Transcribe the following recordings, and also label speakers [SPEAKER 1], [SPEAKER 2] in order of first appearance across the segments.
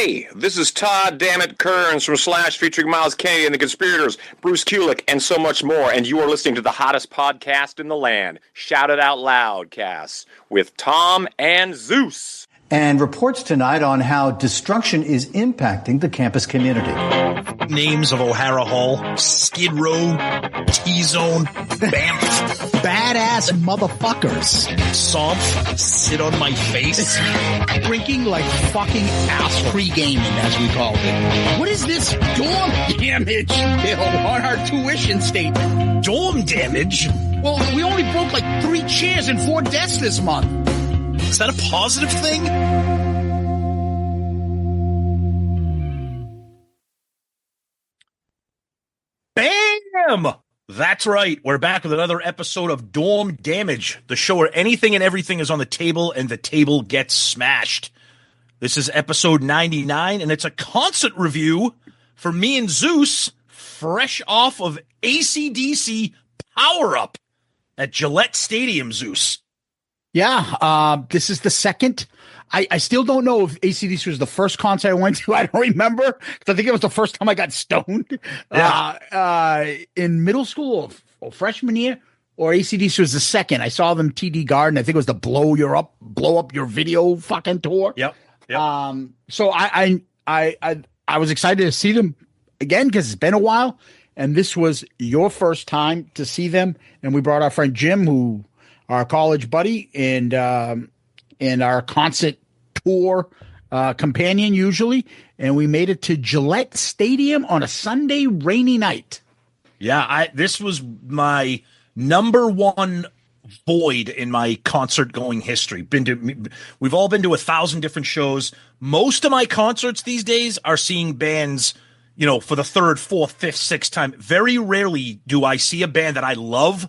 [SPEAKER 1] Hey, this is Todd Dammit Kearns from Slash featuring Miles Kennedy and the Conspirators, Bruce Kulick, and so much more. And you are listening to the hottest podcast in the land, Shout It Out Loudcast, with Tom and Zeus.
[SPEAKER 2] And reports tonight on how destruction is impacting the campus community.
[SPEAKER 3] Names of O'Hara Hall, Skid Row, T-Zone, Banff.
[SPEAKER 4] Badass motherfuckers.
[SPEAKER 3] Somph, sit on my face.
[SPEAKER 4] Drinking like fucking ass pre-gaming, as we called it. What is this dorm damage bill on our tuition statement?
[SPEAKER 3] Dorm damage?
[SPEAKER 4] Well, we only broke like 3 chairs and 4 desks this month.
[SPEAKER 3] Is that a positive thing? Bam! That's right. We're back with another episode of Dorm Damage, the show where anything and everything is on the table and the table gets smashed. This is episode 99, and it's a concert review for me and Zeus, fresh off of ACDC Power Up at Gillette Stadium, Zeus.
[SPEAKER 4] Yeah, this is the second. I still don't know if ACDC was the first concert I went to. I don't remember, because I think it was the first time I got stoned in middle school or freshman year, or ACDC was the second. I saw them TD Garden. I think it was the blow up your video fucking tour.
[SPEAKER 3] Yep.
[SPEAKER 4] So I was excited to see them again because it's been a while, and this was your first time to see them, and we brought our friend Jim, who our college buddy and our concert tour companion usually, and we made it to Gillette Stadium on a Sunday rainy night.
[SPEAKER 3] Yeah, this was my number one void in my concert going history. We've all been to 1,000 different shows. Most of my concerts these days are seeing bands, for the 3rd, 4th, 5th, 6th time. Very rarely do I see a band that I love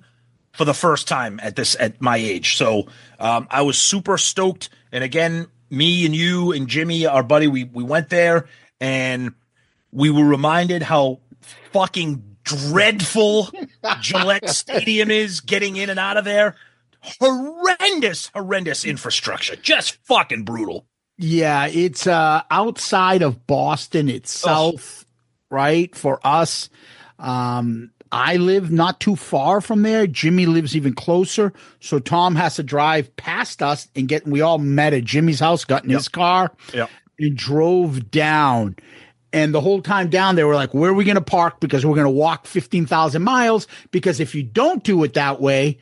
[SPEAKER 3] for the first time at my age. So I was super stoked. And again, me and you and Jimmy, our buddy, we went there and we were reminded how fucking dreadful Gillette Stadium is getting in and out of there. Horrendous infrastructure. Just fucking brutal.
[SPEAKER 4] Yeah, it's outside of Boston itself, right? For us. I live not too far from there. Jimmy lives even closer. So Tom has to drive past us we all met at Jimmy's house, got in his car and drove down. And the whole time down there, we're like, where are we going to park? Because we're going to walk 15,000 miles. Because if you don't do it that way,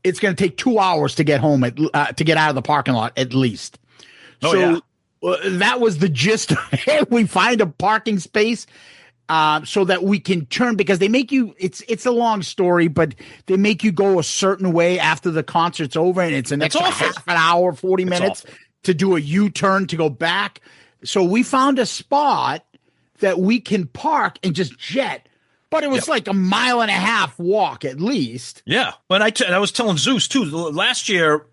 [SPEAKER 4] it's going to take 2 hours to get home to get out of the parking lot at least. That was the gist of it. We find a parking space so that we can turn, because they make you, it's a long story, but they make you go a certain way after the concert's over, and it's an extra half an hour, 40 minutes to do a U-turn to go back. So we found a spot that we can park and just jet, but it was like a 1.5 mile walk at least.
[SPEAKER 3] Yeah. But I was telling Zeus too, last year,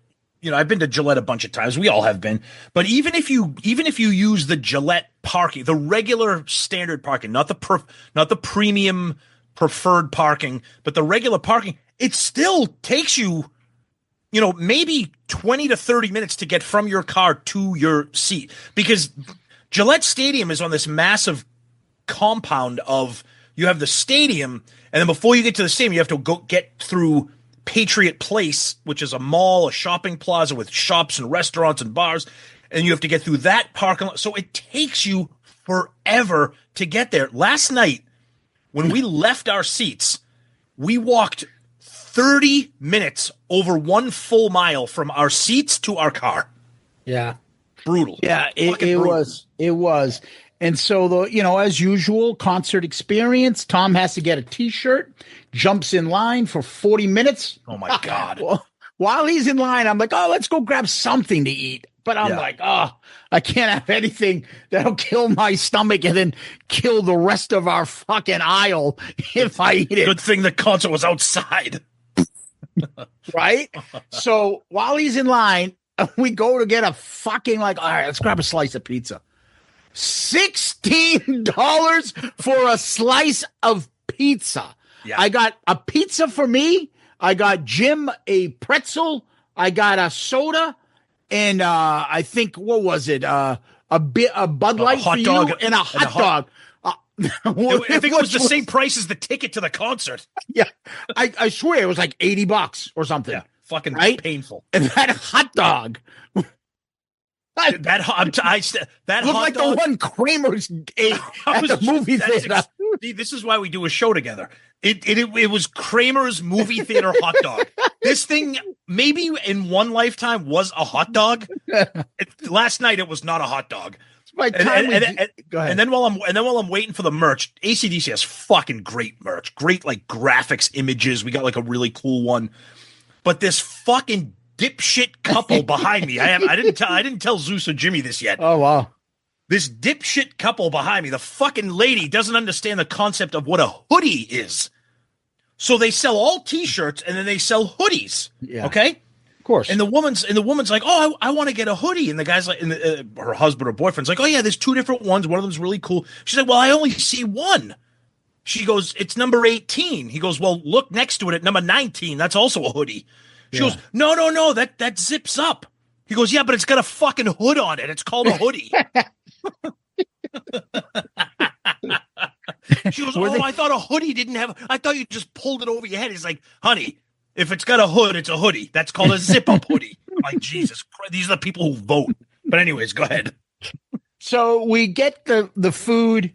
[SPEAKER 3] I've been to Gillette a bunch of times. We all have been. But even if you use the Gillette parking, the regular standard parking, not the premium preferred parking, but the regular parking, it still takes you, maybe 20 to 30 minutes to get from your car to your seat, because Gillette Stadium is on this massive compound of, you have the stadium, and then before you get to the stadium, you have to go get through Patriot Place, which is a mall, a shopping plaza with shops and restaurants and bars, and you have to get through that parking lot. So it takes you forever to get there. Last night, when we left our seats, we walked 30 minutes over 1 full mile from our seats to our car.
[SPEAKER 4] Yeah.
[SPEAKER 3] Brutal.
[SPEAKER 4] Yeah, it was. And so, as usual, concert experience, Tom has to get a T-shirt, jumps in line for 40 minutes.
[SPEAKER 3] Oh, my God.
[SPEAKER 4] While he's in line, I'm like, let's go grab something to eat. But I'm like, I can't have anything that'll kill my stomach and then kill the rest of our fucking aisle if I eat it.
[SPEAKER 3] Good thing the concert was outside.
[SPEAKER 4] Right? So while he's in line, we go to get a fucking all right, let's grab a slice of pizza. $16 for a slice of pizza. Yeah. I got a pizza for me. I got Jim a pretzel. I got a soda, and I think, what was it? A a Bud Light
[SPEAKER 3] hot
[SPEAKER 4] for
[SPEAKER 3] dog
[SPEAKER 4] you and a hot dog.
[SPEAKER 3] I think it was the same price as the ticket to the concert.
[SPEAKER 4] Yeah, I swear it was like $80 or something.
[SPEAKER 3] Yeah, fucking painful.
[SPEAKER 4] And that hot dog.
[SPEAKER 3] That hot
[SPEAKER 4] looked like
[SPEAKER 3] dog,
[SPEAKER 4] the one Kramer's ate at the movie theater.
[SPEAKER 3] This is why we do a show together. It was Kramer's movie theater hot dog. This thing maybe in one lifetime was a hot dog. Last night it was not a hot dog.
[SPEAKER 4] Go ahead.
[SPEAKER 3] And then while I'm waiting for the merch, ACDC has fucking great merch, great like graphics, images. We got like a really cool one, but this fucking dipshit couple behind me. I didn't tell Zeus or Jimmy this yet.
[SPEAKER 4] Oh wow.
[SPEAKER 3] This dipshit couple behind me, the fucking lady doesn't understand the concept of what a hoodie is. So they sell all t-shirts and then they sell hoodies.
[SPEAKER 4] Yeah.
[SPEAKER 3] Okay?
[SPEAKER 4] Of course.
[SPEAKER 3] And the woman's like, "Oh, I want to get a hoodie." And the guy's like, her husband or boyfriend's like, "Oh yeah, there's two different ones. One of them's really cool." She's like, "Well, I only see one." She goes, "It's number 18." He goes, "Well, look next to it at number 19. That's also a hoodie." She goes, No, that zips up. He goes, "Yeah, but it's got a fucking hood on it. It's called a hoodie." She goes, "Oh, I thought a hoodie didn't have. I thought you just pulled it over your head." He's like, "Honey, if it's got a hood, it's a hoodie. That's called a zip-up hoodie." I'm like, Jesus Christ, these are the people who vote. But anyways, go ahead.
[SPEAKER 4] So we get the food,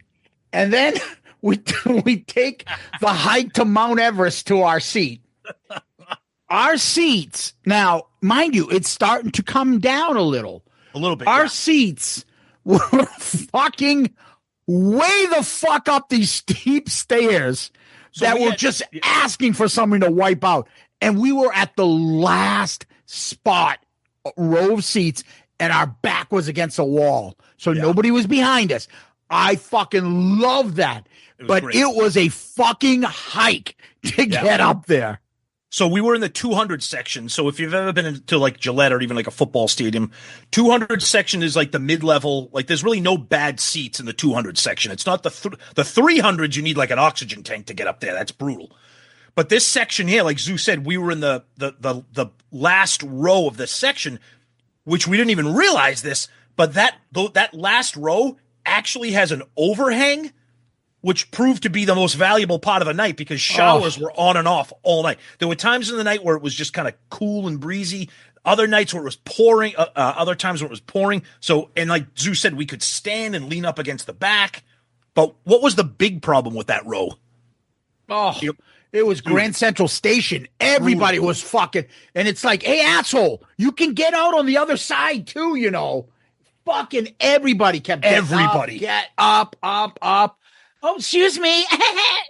[SPEAKER 4] and then we take the hike to Mount Everest to our seat. Our seats, now, mind you, it's starting to come down a little.
[SPEAKER 3] A little bit.
[SPEAKER 4] Our seats were fucking way the fuck up these steep stairs that were just asking for something to wipe out. And we were at the last spot, row of seats, and our back was against a wall. So nobody was behind us. I fucking love that. But
[SPEAKER 3] great.
[SPEAKER 4] It was a fucking hike to get up there.
[SPEAKER 3] So we were in the 200 section. So if you've ever been to like Gillette or even like a football stadium, 200 section is like the mid-level. Like there's really no bad seats in the 200 section. It's not the 300s. You need like an oxygen tank to get up there. That's brutal. But this section here, like Zeus said, we were in the last row of this section, which we didn't even realize this. But that last row actually has an overhang, which proved to be the most valuable part of the night because showers were on and off all night. There were times in the night where it was just kind of cool and breezy. Other nights where it was pouring. Other times where it was pouring. So, and like Zeus said, we could stand and lean up against the back. But what was the big problem with that row?
[SPEAKER 4] It was Grand Central Station. Everybody was fucking, and it's like, hey, asshole, you can get out on the other side too, you know. Fucking everybody kept get up. Oh, excuse me.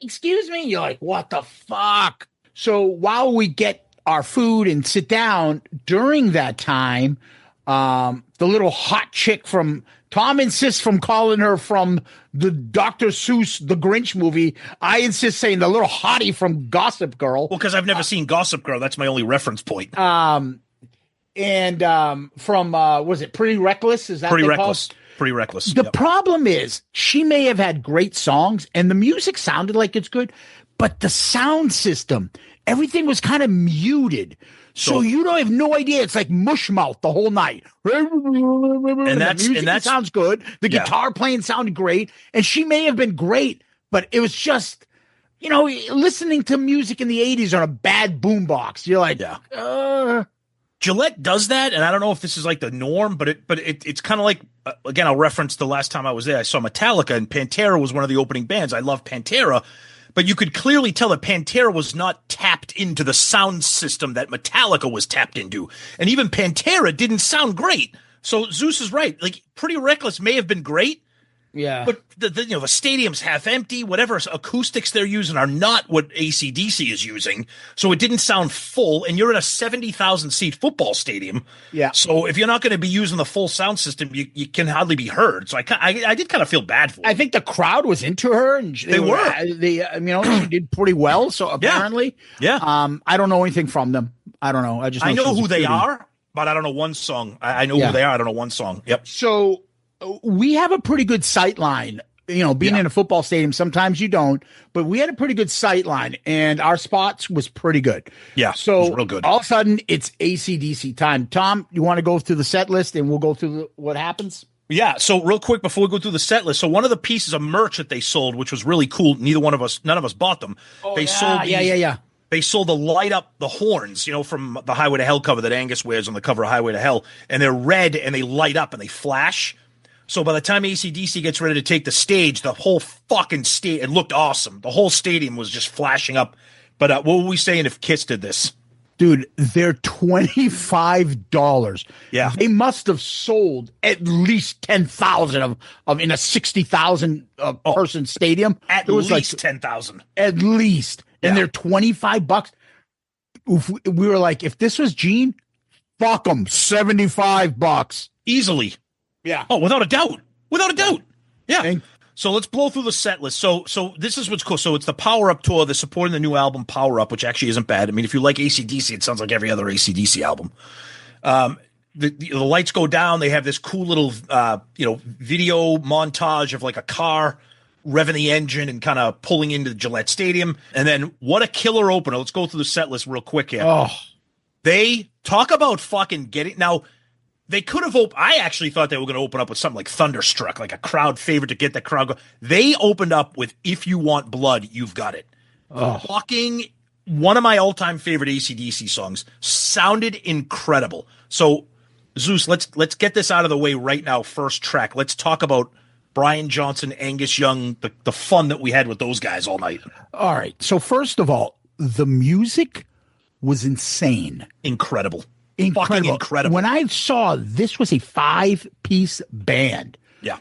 [SPEAKER 4] Excuse me. You're like, what the fuck? So while we get our food and sit down during that time, the little hot chick from Tom insists from calling her from the Dr. Seuss, the Grinch movie. I insist saying the little hottie from Gossip Girl.
[SPEAKER 3] Well, because I've never seen Gossip Girl. That's my only reference point.
[SPEAKER 4] From, was it Pretty Reckless? Is that
[SPEAKER 3] Pretty Reckless? Pretty Reckless.
[SPEAKER 4] The problem is she may have had great songs and the music sounded like it's good, but the sound system, everything was kind of muted. So you don't have no idea. It's like mush mouth the whole night. And that sounds good. The guitar playing sounded great. And she may have been great, but it was just, you know, listening to music in the 80s on a bad boombox. You're like,
[SPEAKER 3] Gillette does that, and I don't know if this is like the norm, but it's kind of like, again, I'll reference the last time I was there. I saw Metallica, and Pantera was one of the opening bands. I love Pantera, but you could clearly tell that Pantera was not tapped into the sound system that Metallica was tapped into, and even Pantera didn't sound great. So Zeus is right. Like, Pretty Reckless may have been great, but the stadium's half empty. Whatever acoustics they're using are not what ACDC is using. So it didn't sound full, and you're in a 70,000 seat football stadium. Yeah. So if you're not going to be using the full sound system, you can hardly be heard. So I did kind of feel bad for her.
[SPEAKER 4] I think the crowd was into her, and she did pretty well. So apparently, I don't know anything from them. I don't know. I
[SPEAKER 3] know who they are, but I don't know one song. I know who they are. I don't know one song. Yep.
[SPEAKER 4] So we have a pretty good sight line, you know, being in a football stadium. Sometimes you don't, but we had a pretty good sight line and our spots was pretty good.
[SPEAKER 3] Yeah.
[SPEAKER 4] So
[SPEAKER 3] it was real good.
[SPEAKER 4] All of a sudden it's ACDC time. Tom, you want to go through the set list and we'll go through what happens?
[SPEAKER 3] Yeah. So real quick before we go through the set list, so one of the pieces of merch that they sold, which was really cool, none of us bought them. They sold They sold the light up the horns, from the Highway to Hell cover that Angus wears on the cover of Highway to Hell, and they're red and they light up and they flash. So by the time ACDC gets ready to take the stage, the whole fucking stage, it looked awesome. The whole stadium was just flashing up. But what were we saying if Kiss did this?
[SPEAKER 4] Dude, they're $25.
[SPEAKER 3] Yeah.
[SPEAKER 4] They must have sold at least 10,000 of in a 60,000 person stadium.
[SPEAKER 3] At least 10,000.
[SPEAKER 4] At least. And they're $25. We were like, if this was Gene, fuck them, $75.
[SPEAKER 3] Easily.
[SPEAKER 4] Yeah.
[SPEAKER 3] Oh, without a doubt. Without a doubt. Yeah.
[SPEAKER 4] And
[SPEAKER 3] so let's blow through the set list. So this is what's cool. So it's the Power Up tour. They're supporting the new album Power Up, which actually isn't bad. I mean, if you like ACDC, it sounds like every other ACDC album. The lights go down. They have this cool little video montage of like a car revving the engine and kind of pulling into the Gillette Stadium. And then what a killer opener. Let's go through the set list real quick here.
[SPEAKER 4] Oh,
[SPEAKER 3] They talk about fucking getting now. They could have I actually thought they were going to open up with something like Thunderstruck, like a crowd favorite to get the crowd going. They opened up with If You Want Blood, You've Got It.
[SPEAKER 4] Oh.
[SPEAKER 3] Fucking one of my all-time favorite AC/DC songs. Sounded incredible. So, Zeus, let's get this out of the way right now. First track. Let's talk about Brian Johnson, Angus Young, the fun that we had with those guys all night.
[SPEAKER 4] all right. So first of all, the music was insane.
[SPEAKER 3] Incredible.
[SPEAKER 4] Incredible.
[SPEAKER 3] Fucking incredible.
[SPEAKER 4] When I saw this was a 5-piece band,
[SPEAKER 3] Yeah.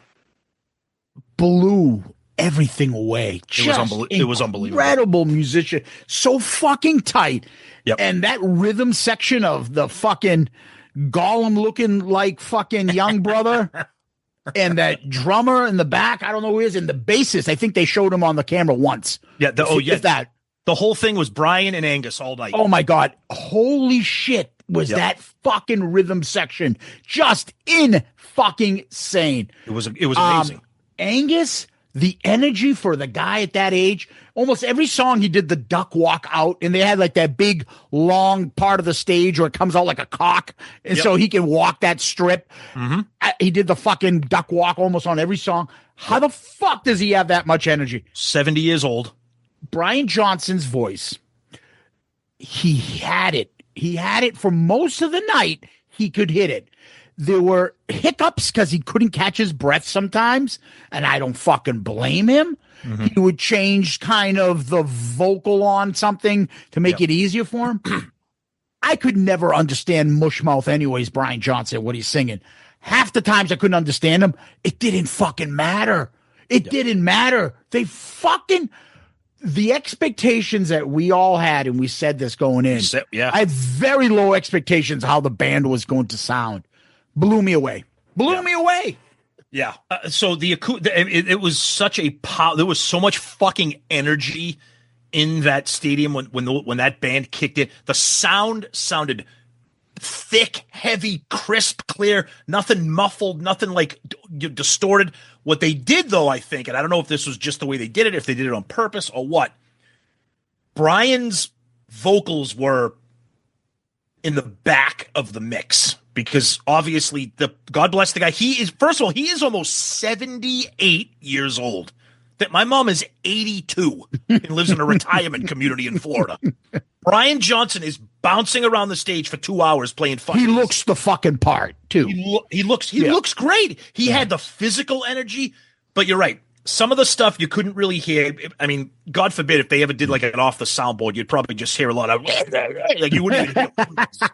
[SPEAKER 4] blew everything away.
[SPEAKER 3] It was unbelievable.
[SPEAKER 4] Incredible musician. So fucking tight.
[SPEAKER 3] Yep.
[SPEAKER 4] And that rhythm section of the fucking Gollum looking like fucking young brother and that drummer in the back, I don't know who he is, and the bassist, I think they showed him on the camera once.
[SPEAKER 3] Yeah.
[SPEAKER 4] If that.
[SPEAKER 3] The whole thing was Brian and Angus all night.
[SPEAKER 4] Oh my God. Holy shit. Was that fucking rhythm section just in fucking insane.
[SPEAKER 3] It was amazing.
[SPEAKER 4] Angus, the energy for the guy at that age, almost every song he did the duck walk out, and they had like that big long part of the stage where it comes out like a cock, and so he can walk that strip.
[SPEAKER 3] Mm-hmm.
[SPEAKER 4] He did the fucking duck walk almost on every song. How the fuck does he have that much energy?
[SPEAKER 3] 70 years old.
[SPEAKER 4] Brian Johnson's voice, he had it. He had it for most of the night. He could hit it. There were hiccups because he couldn't catch his breath sometimes, and I don't fucking blame him. Mm-hmm. He would change kind of the vocal on something to make it easier for him. I could never understand Mushmouth anyways, Brian Johnson, what he's singing. Half the times I couldn't understand him. It didn't fucking matter. It didn't matter. The expectations that we all had, and we said this going in, I had very low expectations how the band was going to sound. Blew me away. Me away.
[SPEAKER 3] Yeah. So it was such a there was so much fucking energy in that stadium when that band kicked in. The sound sounded thick, heavy, crisp, clear, nothing muffled, nothing like distorted. What they did, though, I think, and I don't know if this was just the way they did it, if they did it on purpose or what, Brian's vocals were in the back of the mix because obviously God bless the guy. He is almost 78 years old. That my mom is 82 and lives in a retirement community in Florida. Brian Johnson is bouncing around the stage for 2 hours playing fun.
[SPEAKER 4] He looks the fucking part too.
[SPEAKER 3] He looks great. He had the physical energy, but you're right. Some of the stuff you couldn't really hear. I mean, God forbid if they ever did like an off the soundboard, you'd probably just hear a lot of like you wouldn't even hear.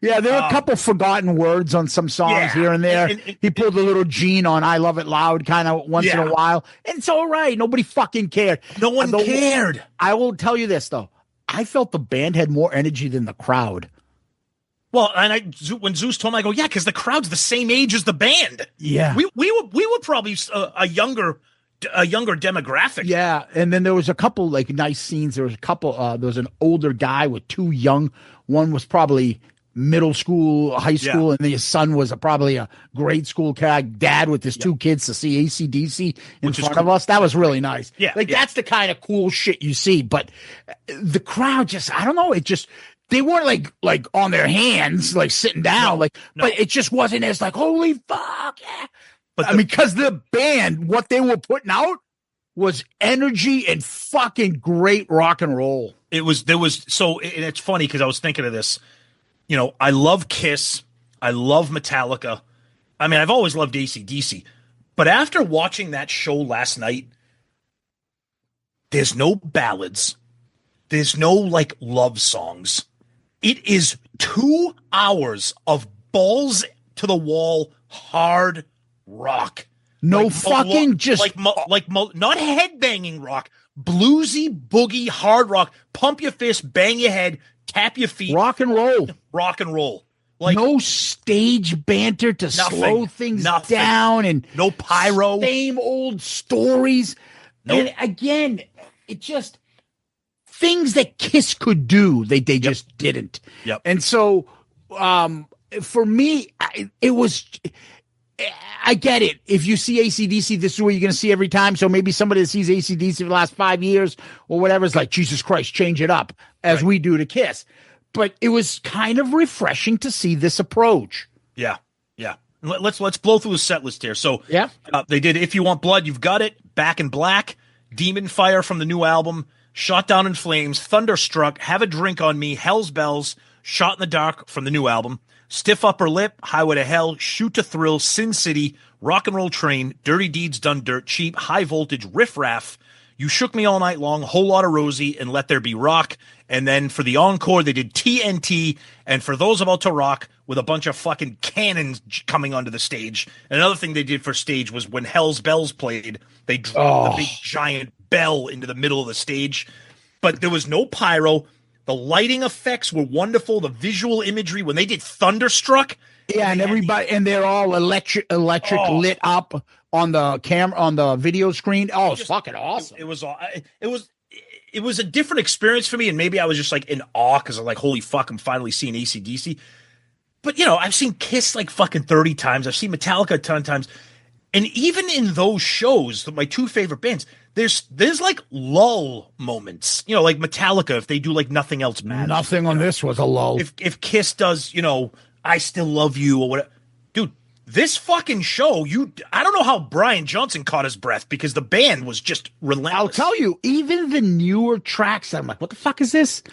[SPEAKER 4] Yeah, there were a couple forgotten words on some songs here and there. He pulled a little Gene on I Love It Loud kind of once in a while. And it's all right. Nobody fucking cared.
[SPEAKER 3] No one cared.
[SPEAKER 4] I will tell you this, though. I felt the band had more energy than the crowd.
[SPEAKER 3] Well, and when Zeus told me, I go, yeah, because the crowd's the same age as the band.
[SPEAKER 4] Yeah.
[SPEAKER 3] We were probably a younger demographic.
[SPEAKER 4] Yeah, and then there was a couple like nice scenes. There was a couple. There was an older guy with two young. One was probably middle school, high school, and his son was probably a grade school dad with his two kids to see ACDC in front of us. That was really nice.
[SPEAKER 3] Yeah,
[SPEAKER 4] that's the kind of cool shit you see. But the crowd just, I don't know, it just, they weren't like on their hands, like sitting down, but it just wasn't as like, holy fuck, yeah.
[SPEAKER 3] But
[SPEAKER 4] because the band, what they were putting out was energy and fucking great rock and roll.
[SPEAKER 3] and it's funny because I was thinking of this. You know, I love Kiss. I love Metallica. I mean, I've always loved AC/DC. But after watching that show last night, there's no ballads. There's no like love songs. It is 2 hours of balls to the wall hard rock.
[SPEAKER 4] No
[SPEAKER 3] Like,
[SPEAKER 4] fucking just
[SPEAKER 3] not headbanging rock, bluesy boogie hard rock. Pump your fist, bang your head, tap your feet,
[SPEAKER 4] rock and roll.
[SPEAKER 3] rock and roll. Like
[SPEAKER 4] No stage banter to slow things
[SPEAKER 3] nothing.
[SPEAKER 4] down and
[SPEAKER 3] no pyro.
[SPEAKER 4] same old stories.
[SPEAKER 3] Nope.
[SPEAKER 4] And again, it just things that Kiss could do, they just didn't.
[SPEAKER 3] Yep.
[SPEAKER 4] And so for me, it was. I get it. If you see ACDC, this is what you're going to see every time. So maybe somebody that sees ACDC for the last 5 years or whatever is like, Jesus Christ, change it up as we do to Kiss. But it was kind of refreshing to see this approach.
[SPEAKER 3] Yeah. Let's blow through the set list here. So they did If You Want Blood, You've Got It, Back in Black, Demon Fire from the new album, Shot Down in Flames, Thunderstruck, Have a Drink on Me, Hell's Bells, Shot in the Dark from the new album, Stiff Upper Lip, Highway to Hell, Shoot to Thrill, Sin City, Rock and Roll Train, Dirty Deeds Done Dirt Cheap, High Voltage, Riff Raff, You Shook Me All Night Long, Whole Lotta Rosie, and Let There Be Rock. And then for the encore, they did TNT, and For Those About to Rock, with a bunch of fucking cannons coming onto the stage. And another thing they did for stage was when Hell's Bells played, they dropped the big giant bell into the middle of the stage. But there was no pyro. The lighting effects were wonderful. The visual imagery, when they did Thunderstruck.
[SPEAKER 4] Yeah, and everybody, and they're all electric lit up on the camera, on the video screen. Oh, it's fucking awesome.
[SPEAKER 3] It was a different experience for me, and maybe I was just like in awe because I'm like, holy fuck, I'm finally seeing AC/DC. But, you know, I've seen Kiss like fucking 30 times. I've seen Metallica a ton of times. And even in those shows, my two favorite bands, there's like lull moments. You know, like Metallica, if they do like Nothing Else Matters.
[SPEAKER 4] Nothing on this was a lull.
[SPEAKER 3] If Kiss does, you know, I Still Love You or whatever. Dude, this fucking show, I don't know how Brian Johnson caught his breath because the band was just relentless.
[SPEAKER 4] I'll tell you, even the newer tracks, I'm like, what the fuck is this?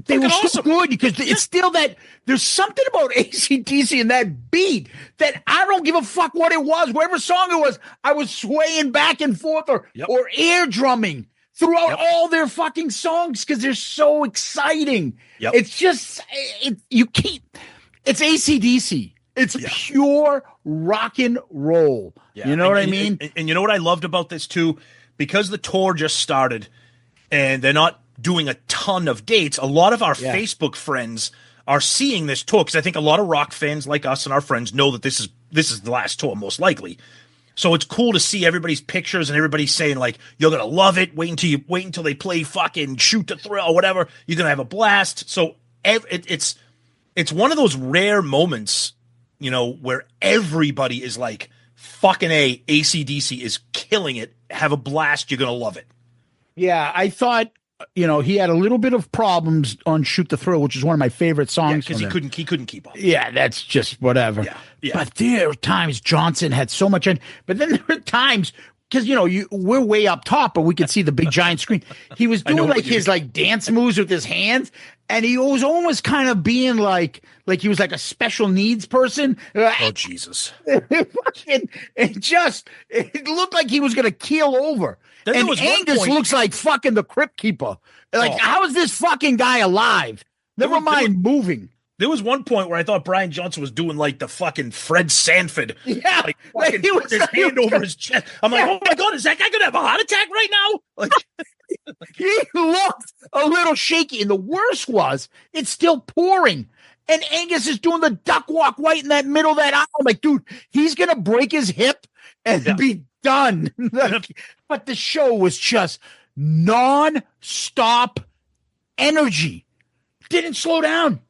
[SPEAKER 4] They were so good because it's still that there's something about AC/DC and that beat that I don't give a fuck what it was, whatever song it was. I was swaying back and forth or air drumming throughout all their fucking songs because they're so exciting.
[SPEAKER 3] Yep.
[SPEAKER 4] It's just it's AC/DC. It's pure rock and roll.
[SPEAKER 3] Yeah.
[SPEAKER 4] You know what I mean?
[SPEAKER 3] And you know what I loved about this too? Because the tour just started and they're not doing a ton of dates, a lot of our Facebook friends are seeing this tour because I think a lot of rock fans like us and our friends know that this is the last tour most likely. So it's cool to see everybody's pictures and everybody saying like, you're going to love it. Wait until they play fucking Shoot to Thrill or whatever. You're going to have a blast. So it's one of those rare moments, you know, where everybody is like, fucking AC/DC is killing it. Have a blast. You're going to love it.
[SPEAKER 4] Yeah, I thought, you know, he had a little bit of problems on Shoot the Thrill, which is one of my favorite songs.
[SPEAKER 3] Because he couldn't keep up.
[SPEAKER 4] Yeah, that's just whatever.
[SPEAKER 3] Yeah.
[SPEAKER 4] But there were times Johnson had so much, but then there were times because you know we're way up top, but we could see the big giant screen. He was doing like his like dance moves with his hands, and he was almost kind of being like he was like a special needs person.
[SPEAKER 3] Oh Jesus!
[SPEAKER 4] It looked like he was gonna keel over.
[SPEAKER 3] Then
[SPEAKER 4] and Angus looks like fucking the Crypt Keeper. Like, how is this fucking guy alive? Never mind moving.
[SPEAKER 3] There was one point where I thought Brian Johnson was doing like the fucking Fred Sanford.
[SPEAKER 4] Yeah.
[SPEAKER 3] Like he was his hand over his chest. I'm like, oh my God, is that guy going to have a heart attack right now? Like,
[SPEAKER 4] he looked a little shaky. And the worst was, it's still pouring. And Angus is doing the duck walk right in that middle of that aisle. I'm like, dude, he's going to break his hip and be done. But the show was just non-stop energy. Didn't slow down.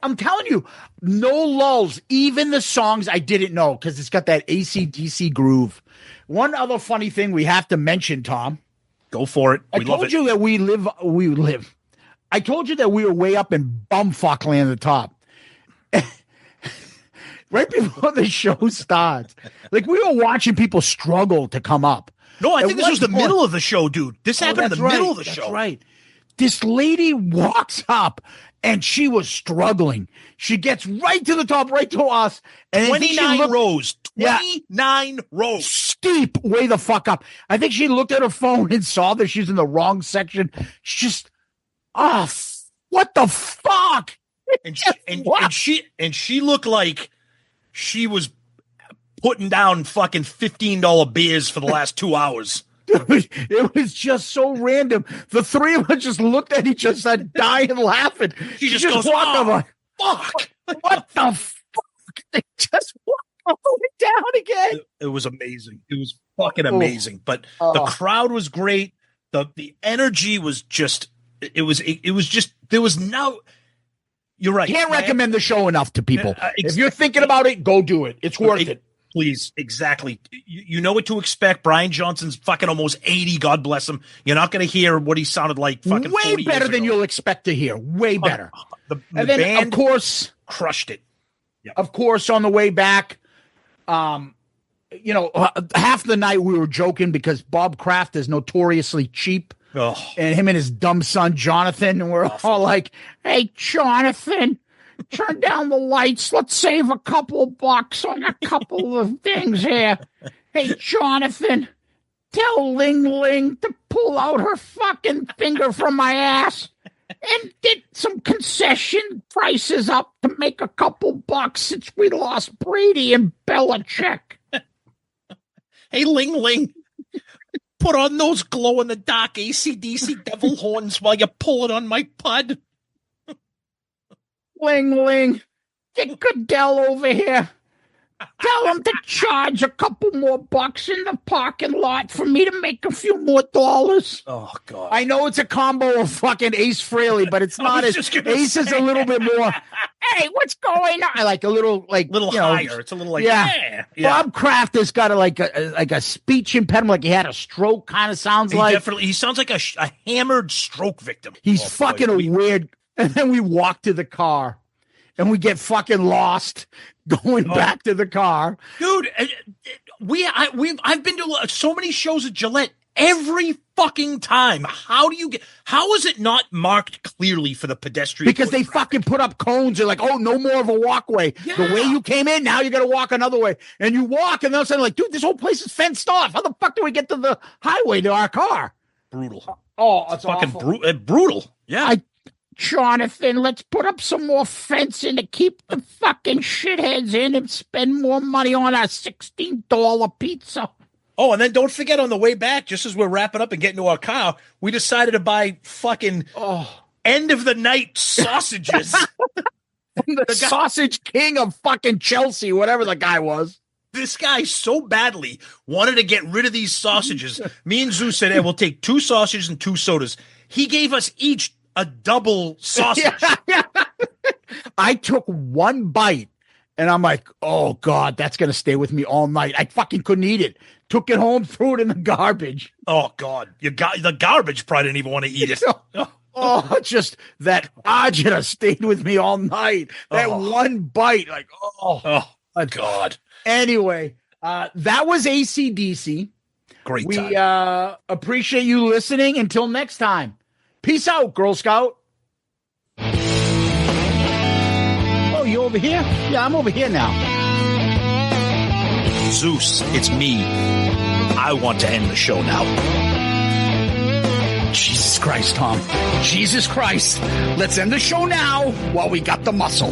[SPEAKER 4] I'm telling you, no lulls. Even the songs I didn't know because it's got that AC/DC groove. One other funny thing we have to mention, Tom.
[SPEAKER 3] Go for it.
[SPEAKER 4] I told you that we live. I told you that we were way up in bumfuck land at the top. right before the show starts. Like, we were watching people struggle to come up.
[SPEAKER 3] No, I think this was the middle of the show, dude. This happened in the middle of the show.
[SPEAKER 4] That's right. This lady walks up, and she was struggling. She gets right to the top, right to us. And
[SPEAKER 3] 29 rows. 29 rows.
[SPEAKER 4] Steep way the fuck up. I think she looked at her phone and saw that she's in the wrong section. She's just, what the fuck?
[SPEAKER 3] And she looked like she was putting down fucking $15 beers for the last 2 hours.
[SPEAKER 4] It was just so random. The three of us just looked at each other, started dying laughing.
[SPEAKER 3] She just goes, fuck.
[SPEAKER 4] What the fuck? They just walked all the way down again.
[SPEAKER 3] It was amazing. It was fucking amazing. But the crowd was great. The energy was just, it was just, there was no, you're right.
[SPEAKER 4] Can't recommend the show enough to people. If you're thinking about it, go do it. It's worth it.
[SPEAKER 3] Please, exactly. You know what to expect. Brian Johnson's fucking almost 80. God bless him. You're not going to hear what he sounded like fucking
[SPEAKER 4] way better than you'll expect to hear. Way better.
[SPEAKER 3] The
[SPEAKER 4] and then,
[SPEAKER 3] band,
[SPEAKER 4] of course,
[SPEAKER 3] crushed it.
[SPEAKER 4] Yeah. Of course, on the way back, half the night we were joking because Bob Kraft is notoriously cheap.
[SPEAKER 3] Oh.
[SPEAKER 4] And him and his dumb son, Jonathan, and we're all like, hey, Jonathan, turn down the lights. Let's save a couple bucks on a couple of things here. Hey, Jonathan, tell Ling Ling to pull out her fucking finger from my ass and get some concession prices up to make a couple bucks since we lost Brady and Belichick.
[SPEAKER 3] Hey, Ling Ling, put on those glow-in-the-dark ACDC devil horns while you pull it on my pud.
[SPEAKER 4] Ling Ling, get Goodell over here. Tell him to charge a couple more bucks in the parking lot for me to make a few more dollars.
[SPEAKER 3] Oh, God.
[SPEAKER 4] I know it's a combo of fucking Ace Frehley, but it's not as Ace is a little bit more, hey, what's going on? I like a little,
[SPEAKER 3] higher. It's a little like, yeah.
[SPEAKER 4] Bob Kraft has got a speech impediment, like he had a stroke, kind of sounds like.
[SPEAKER 3] He sounds like a hammered stroke victim.
[SPEAKER 4] He's fucking weird. And then we walk to the car and we get fucking lost going back to the car.
[SPEAKER 3] Dude, I've been to so many shows at Gillette every fucking time. How is it not marked clearly for the pedestrian?
[SPEAKER 4] Because they fucking put up cones. They're like, oh, no more of a walkway. Yeah. The way you came in, now you got to walk another way. And you walk and they're saying like, dude, this whole place is fenced off. How the fuck do we get to the highway to our car?
[SPEAKER 3] Brutal.
[SPEAKER 4] Oh, it's
[SPEAKER 3] fucking
[SPEAKER 4] awful.
[SPEAKER 3] Brutal. Yeah.
[SPEAKER 4] Jonathan, let's put up some more fencing to keep the fucking shitheads in and spend more money on our $16 pizza.
[SPEAKER 3] Oh, and then don't forget on the way back, just as we're wrapping up and getting to our car, we decided to buy fucking end of the night sausages.
[SPEAKER 4] From the sausage king of fucking Chelsea, whatever the guy was.
[SPEAKER 3] This guy so badly wanted to get rid of these sausages. Me and Zeus said, hey, we'll take 2 sausages and 2 sodas. He gave us each a double sausage.
[SPEAKER 4] Yeah. I took one bite and I'm like, oh God, that's going to stay with me all night. I fucking couldn't eat it. Took it home, threw it in the garbage.
[SPEAKER 3] Oh God. The garbage probably didn't even want to eat it.
[SPEAKER 4] Oh, just that agita stayed with me all night. That one bite, like,
[SPEAKER 3] oh God.
[SPEAKER 4] Anyway, that was ACDC.
[SPEAKER 3] Great
[SPEAKER 4] time. We appreciate you listening. Until next time. Peace out, Girl Scout. Oh, you over here? Yeah, I'm over here now.
[SPEAKER 3] Zeus, it's me. I want to end the show now.
[SPEAKER 4] Jesus Christ, Tom. Jesus Christ. Let's end the show now while we got the muscle.